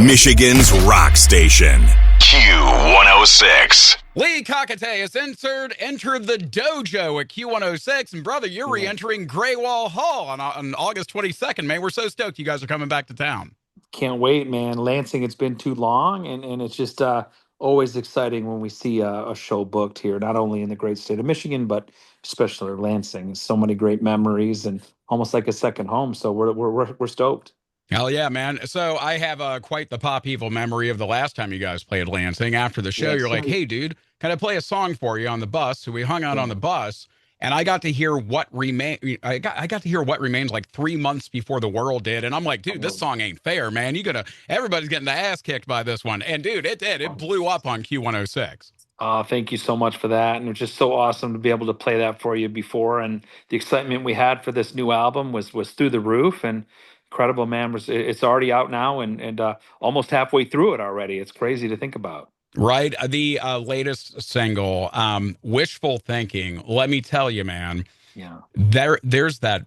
Michigan's rock station. Q106. Leigh Kakaty has entered the dojo at Q106. And brother, you're re-entering Grewal Hall on August 22nd, man. We're so stoked you guys are coming back to town. Can't wait, man. Lansing, it's been too long, and it's just always exciting when we see a show booked here, not only in the great state of Michigan, but especially Lansing. So many great memories and almost like a second home. So we're stoked. Hell yeah, man. So I have quite the pop evil memory of the last time you guys played Lansing. After the show, Yes. you're like, hey, dude, can I play a song for you on the bus? So we hung out on the bus. And I got to hear what I got to hear what remains like 3 months before the world did, and I'm like, dude, this song ain't fair, man. Everybody's getting the ass kicked by this one, and dude, it did. It blew up on Q106. Thank you so much for that. And it was just so awesome to be able to play that for you before. And the excitement we had for this new album was through the roof and incredible, man. It's already out now and almost halfway through it already. It's crazy to think about. Right, the latest single, "Wishful Thinking." Let me tell you, man. Yeah. There's that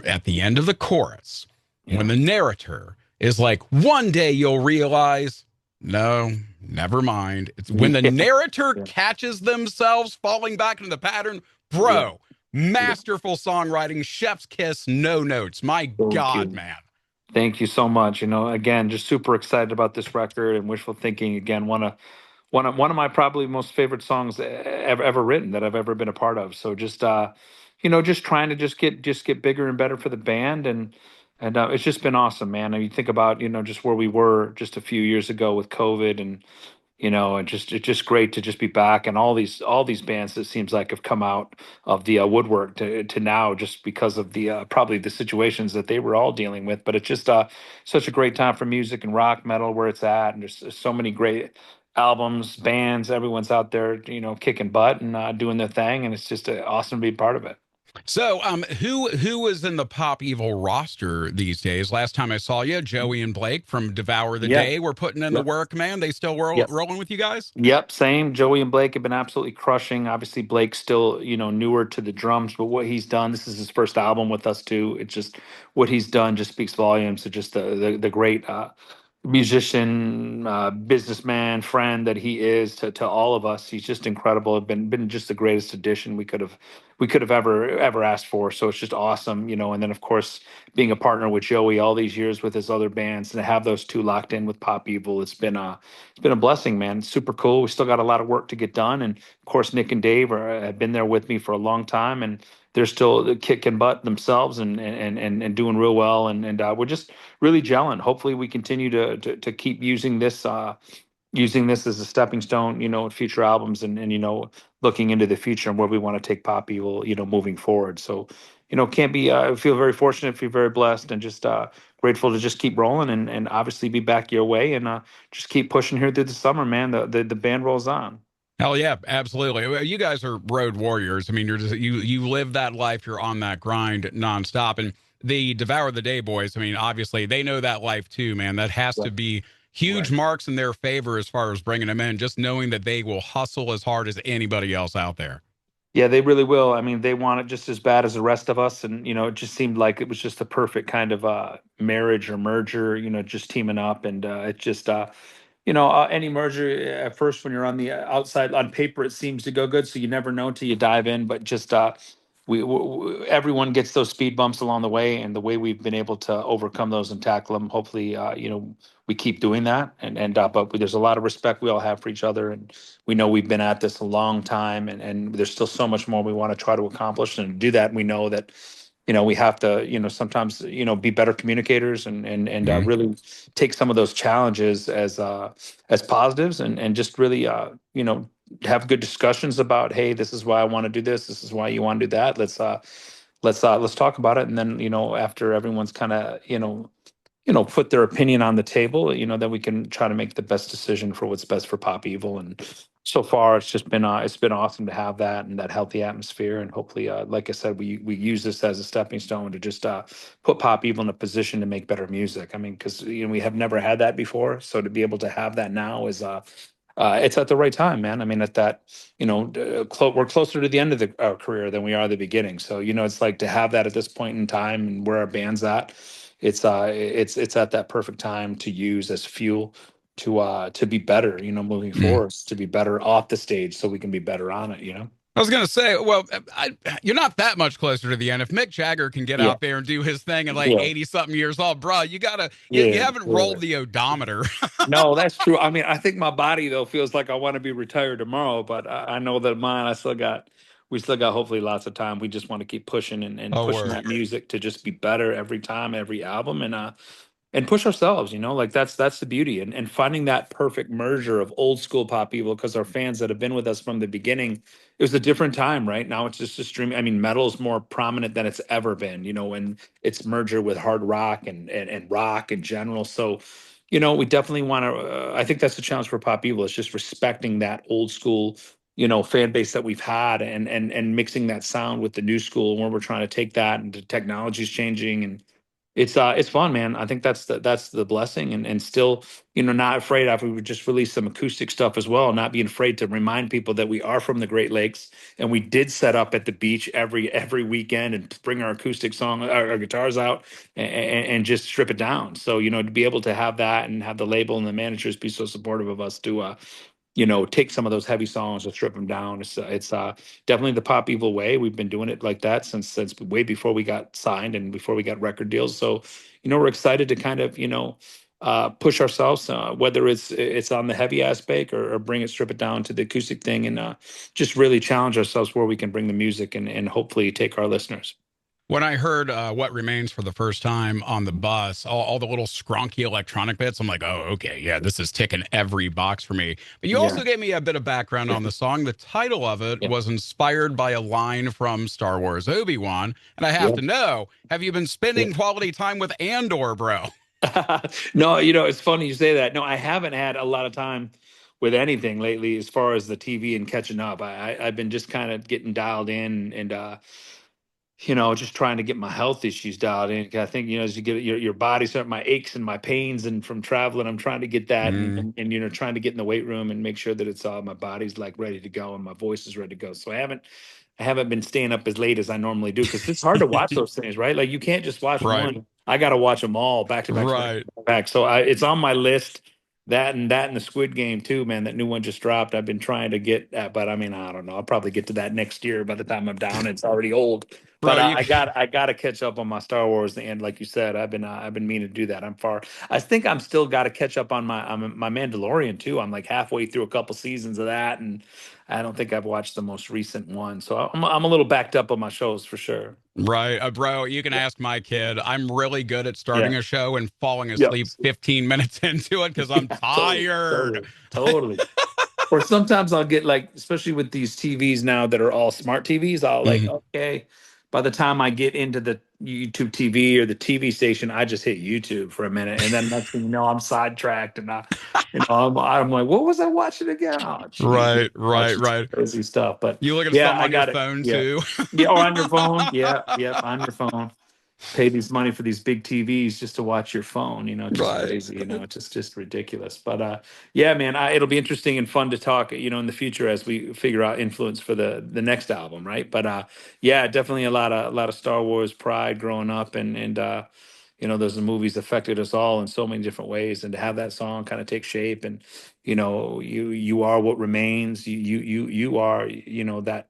at the end of the chorus when the narrator is like, one day you'll realize, no, never mind. It's when the narrator catches themselves falling back into the pattern, bro. Masterful songwriting, chef's kiss, no notes. My God, man. Thank you so much. Again, just super excited about this record and Wishful Thinking. Again, one of my probably most favorite songs ever written that I've ever been a part of. So just trying to just get bigger and better for the band and it's just been awesome, man. And you think about just where we were just a few years ago with COVID and it's just great to just be back and all these bands that seems like have come out of the woodwork to now just because of the probably the situations that they were all dealing with. But it's just such a great time for music and rock metal where it's at, and there's so many great albums, bands, everyone's out there, kicking butt and doing their thing, and it's just awesome to be part of it. So, who is in the Pop Evil roster these days? Last time I saw you, Joey and Blake from Devour the Day were putting in the work, man. They still rolling with you guys? Yep, same. Joey and Blake have been absolutely crushing. Obviously, Blake's still, newer to the drums, but what he's done, this is his first album with us too. It's just what he's done just speaks volumes to just the great musician, businessman, friend that he is to all of us. He's just incredible. Been just the greatest addition we could have ever asked for. So it's just awesome, And then of course being a partner with Joey all these years with his other bands and to have those two locked in with Pop Evil, it's been a blessing, man. It's super cool. We still got a lot of work to get done, and of course Nick and Dave have been there with me for a long time and. They're still kicking butt themselves and doing real well, and we're just really gelling. Hopefully, we continue to keep using this as a stepping stone, with future albums and looking into the future and where we want to take Pop Evil, moving forward. So, can't be. I feel very fortunate, feel very blessed, and just grateful to just keep rolling and obviously be back your way and just keep pushing here through the summer, man. The band rolls on. Hell yeah, absolutely. Well, you guys are road warriors. I mean, you live that life. You're on that grind nonstop. And the Devour the Day boys, I mean, obviously they know that life too, man. That has to be huge marks in their favor as far as bringing them in, just knowing that they will hustle as hard as anybody else out there. Yeah, they really will. I mean, they want it just as bad as the rest of us, and it just seemed like it was just the perfect kind of marriage or merger. Just teaming up, and it just any merger at first when you're on the outside on paper, it seems to go good, so you never know until you dive in. But just everyone gets those speed bumps along the way, and the way we've been able to overcome those and tackle them, hopefully, we keep doing that. But there's a lot of respect we all have for each other, and we know we've been at this a long time, and there's still so much more we want to try to accomplish and do that. We know that we have to sometimes be better communicators and really take some of those challenges as positives and just really have good discussions about, hey, this is why I want to do this is why you want to do that. Let's talk about it, and then after everyone's kind of put their opinion on the table, then we can try to make the best decision for what's best for Pop Evil. And so far it's just been awesome to have that and that healthy atmosphere, and hopefully like I said, we use this as a stepping stone to just put Pop Evil in a position to make better music. I mean, because we have never had that before, so to be able to have that now is it's at the right time, man. I mean, at that, we're closer to the end of our career than we are the beginning. So, it's like to have that at this point in time and where our band's at. it's at that perfect time to use as fuel to be better, moving Mm. forward, to be better off the stage so we can be better on it. I was going to say, well, you're not that much closer to the end. If Mick Jagger can get Yeah, out there and do his thing at like yeah, 80 something years old, bro, you yeah, haven't yeah. rolled the odometer. No, that's true. I mean, I think my body though feels like I want to be retired tomorrow, but I know that mine, we still got hopefully lots of time. We just want to keep pushing and Oh, pushing word. that music to just be better every time, every album, and push ourselves, like that's the beauty, and finding that perfect merger of old school pop people, because our fans that have been with us from the beginning, it was a different time. Right now it's just a stream. I mean, metal is more prominent than it's ever been, and it's merger with hard rock and rock in general. So we definitely want to I think that's the challenge for pop people, is just respecting that old school fan base that we've had, and mixing that sound with the new school, where we're trying to take that, and the technology's changing, and it's fun, man. I think that's the blessing, and still, not afraid. After we would just release some acoustic stuff as well, not being afraid to remind people that we are from the Great Lakes, and we did set up at the beach every weekend and bring our acoustic song, our guitars out, and just strip it down. So to be able to have that, and have the label and the managers be so supportive of us to take some of those heavy songs and strip them down. It's definitely the pop evil way. We've been doing it like that since way before we got signed and before we got record deals. So, we're excited to kind of, push ourselves, whether it's on the heavy aspect, or bring it, strip it down to the acoustic thing, and just really challenge ourselves where we can bring the music, and hopefully take our listeners. When I heard What Remains for the first time on the bus, all the little scrunky electronic bits, I'm like, oh, okay, yeah, this is ticking every box for me. But you Yeah. also gave me a bit of background on the song. The title of it was inspired by a line from Star Wars Obi-Wan. And I have Yeah. to know, have you been Yeah. spending quality time with Andor, bro? No, it's funny you say that. No, I haven't had a lot of time with anything lately as far as the TV and catching up. I've been just kind of getting dialed in, and just trying to get my health issues dialed in. 'Cause I think, as you get your body start, my aches and my pains, and from traveling, I'm trying to get that, and, Mm, and, and trying to get in the weight room and make sure that it's all, my body's like ready to go, and my voice is ready to go. So I haven't been staying up as late as I normally do, because it's hard to watch those things, right? Like, you can't just watch right, one. I got to watch them all back to back to back right. to back. So it's on my list. That and the Squid Game too, man. That new one just dropped. I've been trying to get at, but I mean, I don't know. I'll probably get to that next year. By the time I'm down, it's already old. But Bro, you I got to catch up on my Star Wars. And like you said, I've been meaning to do that. I think I'm still got to catch up on my Mandalorian too. I'm like halfway through a couple seasons of that, and I don't think I've watched the most recent one. So I'm a little backed up on my shows for sure. right, bro, you can ask my kid. I'm really good at Yeah. starting a show and falling Yeah. asleep 15 minutes into it because I'm Yeah. Totally. tired. Totally. Totally. Or sometimes I'll get, like, especially with these TVs now that are all smart TVs, I'll like, Mhm. okay, by the time I get into the YouTube TV or the TV station, I just hit YouTube for a minute. And then next thing you know, I'm sidetracked, and I'm like, what was I watching again? Oh, geez, Right, right, watching some right. crazy stuff. But You look at yeah, something I on your got it. phone Yeah. too. Yeah. Or on your phone. Yeah. Yeah. On your phone. Pay these money for these big TVs just to watch your phone, just Right. crazy, it's just ridiculous. But yeah, man, it'll be interesting and fun to talk, in the future, as we figure out influence for the next album, right? But yeah, definitely a lot of Star Wars pride growing up, and those movies affected us all in so many different ways, and to have that song kind of take shape, and you are what remains. You are, that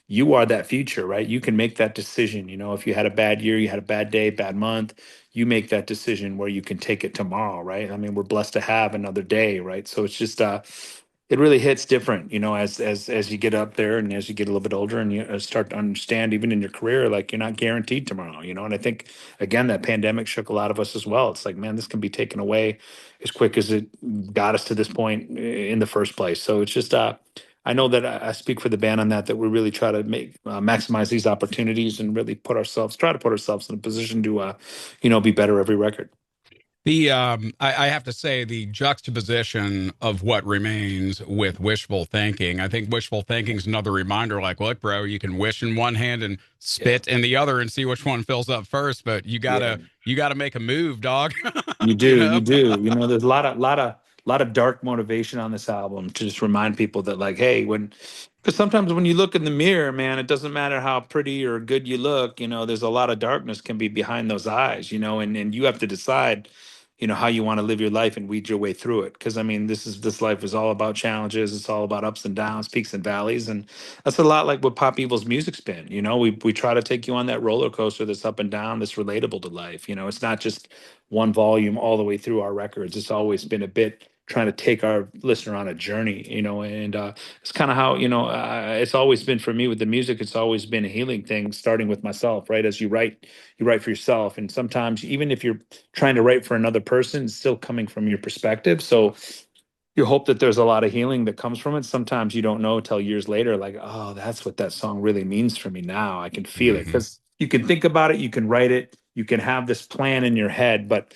you are that future, right? You can make that decision. If you had a bad year, you had a bad day, bad month, you make that decision where you can take it tomorrow, right? I mean, we're blessed to have another day, right? So it's just it really hits different, as you get up there, and as you get a little bit older, and you start to understand, even in your career, like, you're not guaranteed tomorrow, and I think, again, that pandemic shook a lot of us as well. It's like, man, this can be taken away as quick as it got us to this point in the first place. So it's just I know that I speak for the band on that we really try to make maximize these opportunities, and really try to put ourselves in a position to be better every record. I have to say, the juxtaposition of What Remains with Wishful Thinking. I think Wishful Thinking is another reminder, like, look, bro, you can wish in one hand and Yeah. spit in the other and see which one fills up first, but you Yeah. gotta you gotta make a move, dog. You you do, you know? do. There's a lot of dark motivation on this album to just remind people that, like, hey, when Because sometimes when you look in the mirror, man, it doesn't matter how pretty or good you look, there's a lot of darkness can be behind those eyes, and you have to decide, how you want to live your life and weed your way through it. Because I mean, this life is all about challenges. It's all about ups and downs, peaks and valleys. And that's a lot like what Pop Evil's music's been. We try to take you on that roller coaster that's up and down, that's relatable to life. It's not just one volume all the way through our records. It's always been a bit trying to take our listener on a journey, and it's kind of how it's always been for me with the music. It's always been a healing thing, starting with myself. Right, as you write for yourself, and sometimes even if you're trying to write for another person, it's still coming from your perspective. So you hope that there's a lot of healing that comes from it. Sometimes you don't know till years later, like, oh, that's what that song really means for me now. I can feel it, Hmm. because you can think about it, you can write it, you can have this plan in your head, but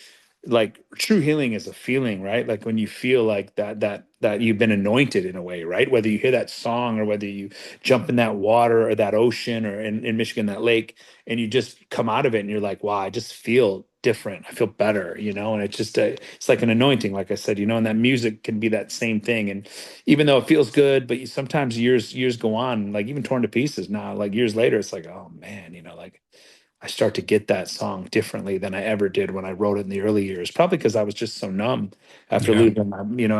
like true healing is a feeling, right? Like when you feel like that you've been anointed in a way, right? Whether you hear that song or whether you jump in that water or that ocean or in Michigan, that lake, and you just come out of it and you're like, wow, I just feel different. I feel better, and it's just it's like an anointing, like I said, and that music can be that same thing. And even though it feels good, but sometimes years go on, like even Torn to Pieces now, like years later, it's like, oh man, like I start to get that song differently than I ever did when I wrote it in the early years. Probably because I was just so numb after Yeah.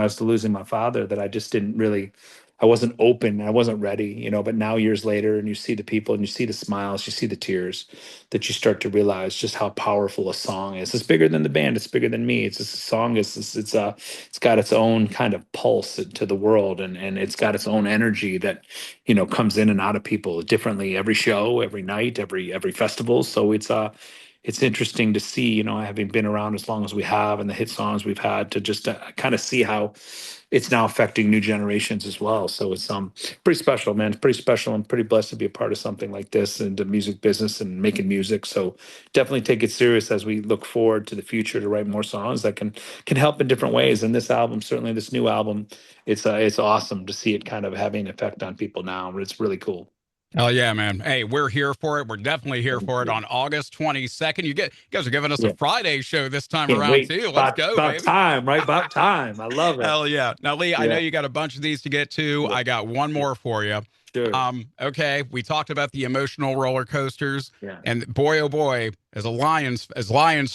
after losing my father, that I just didn't really, I wasn't open, I wasn't ready, But now years later, and you see the people, and you see the smiles, you see the tears, that you start to realize just how powerful a song is. It's bigger than the band. It's bigger than me. It's just a song. It's got its own kind of pulse to the world, and it's got its own energy that comes in and out of people differently every show, every night, every festival. So it's interesting to see, having been around as long as we have, and the hit songs we've had, to just kind of see how it's now affecting new generations as well. So it's pretty special, man. It's pretty special. I'm pretty blessed to be a part of something like this, and the music business and making music. So definitely take it serious as we look forward to the future to write more songs that can help in different ways. And this album, certainly this new album, it's awesome to see it kind of having an effect on people now. It's really cool. Oh yeah, man. Hey, we're here for it. We're definitely here for it Yeah. on August 22nd. You guys are giving us a Yeah. Friday show this time Can't around wait. too. Let's go, About baby. time, right? About time. I love it. Hell yeah. Now, Leigh, I know Yeah. you got a bunch of these to get to. Yeah. I got one Yeah. more for you. Sure. Okay, we talked about the emotional roller coasters, Yeah. and boy, oh boy, as Lions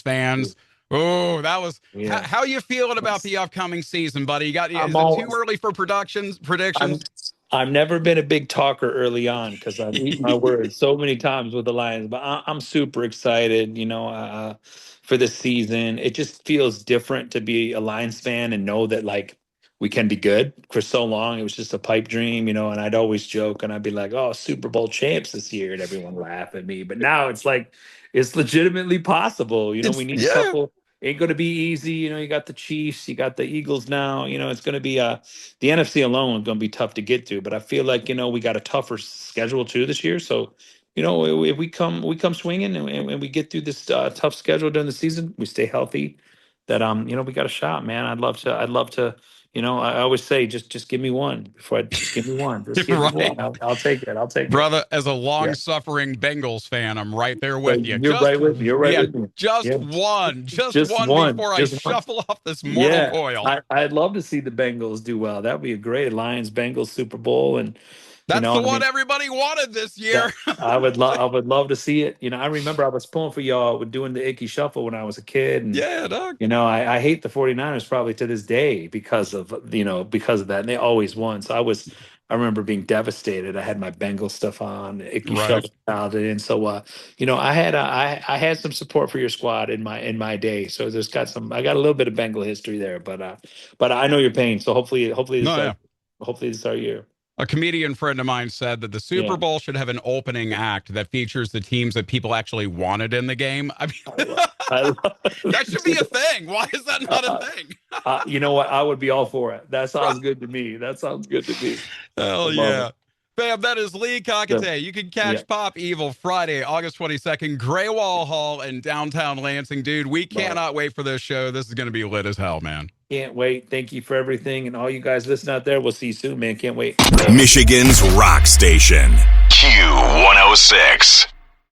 fans, oh, that was Yeah. how you feeling about the upcoming season, buddy? I'm Is it too all early for I'm predictions? I've never been a big talker early on, because I've eaten my words so many times with the Lions. But I'm super excited, for this season. It just feels different to be a Lions fan and know that, like, we can be good. For so long, it was just a pipe dream, and I'd always joke and I'd be like, "Oh, Super Bowl champs this year," and everyone laugh at me. But now it's like it's legitimately possible. We It's need a yeah. couple. Ain't going to be easy. You got the Chiefs, you got the Eagles now. It's going to be the NFC alone is going to be tough to get to, but I feel like we got a tougher schedule too this year. So, if we come swinging, and we get through this tough schedule during the season, we stay healthy. That we got a shot, man. I'd love to. I always say, just give me one before I just give me one. Just give me Right. one. I'll take it. I'll take it. Brother, as a Yeah. long-suffering Bengals fan, I'm right there So with you. you're right Yeah, with me. just Yeah. one, just Just one one. before I Just one. shuffle off this mortal Yeah, coil. I'd love to see the Bengals do well. That would be a great Lions Bengals Super Bowl, and That's the I one mean everybody wanted this that year. I would love to see it. I remember I was pulling for y'all with doing the Icky Shuffle when I was a kid, and Yeah, dog. I hate the 49ers probably to this day because of that. And they always won. So I remember being devastated. I had my Bengals stuff on, Icky Right. Shuffle out it. And so I had some support for your squad in my day. So I got a little bit of Bengal history there, but I know your pain. So No, yeah. hopefully this is our year. A comedian friend of mine said that the Super Yeah. Bowl should have an opening act that features the teams that people actually wanted in the game. I mean, I love that should be a thing. Why is that not a thing? you know what? I would be all for it. That Bro, sounds good to me. That sounds good to me. I hell love it. yeah. Fam, that is Leigh So, Kakaty. You can yeah, catch Pop Evil Friday, August 22nd, Grewal Hall in downtown Lansing. Dude, we love it. cannot wait for this show. This is going to be lit as hell, man. Can't wait. Thank you for everything. And all you guys listening out there, we'll see you soon, man. Can't wait. Michigan's rock station. Q106.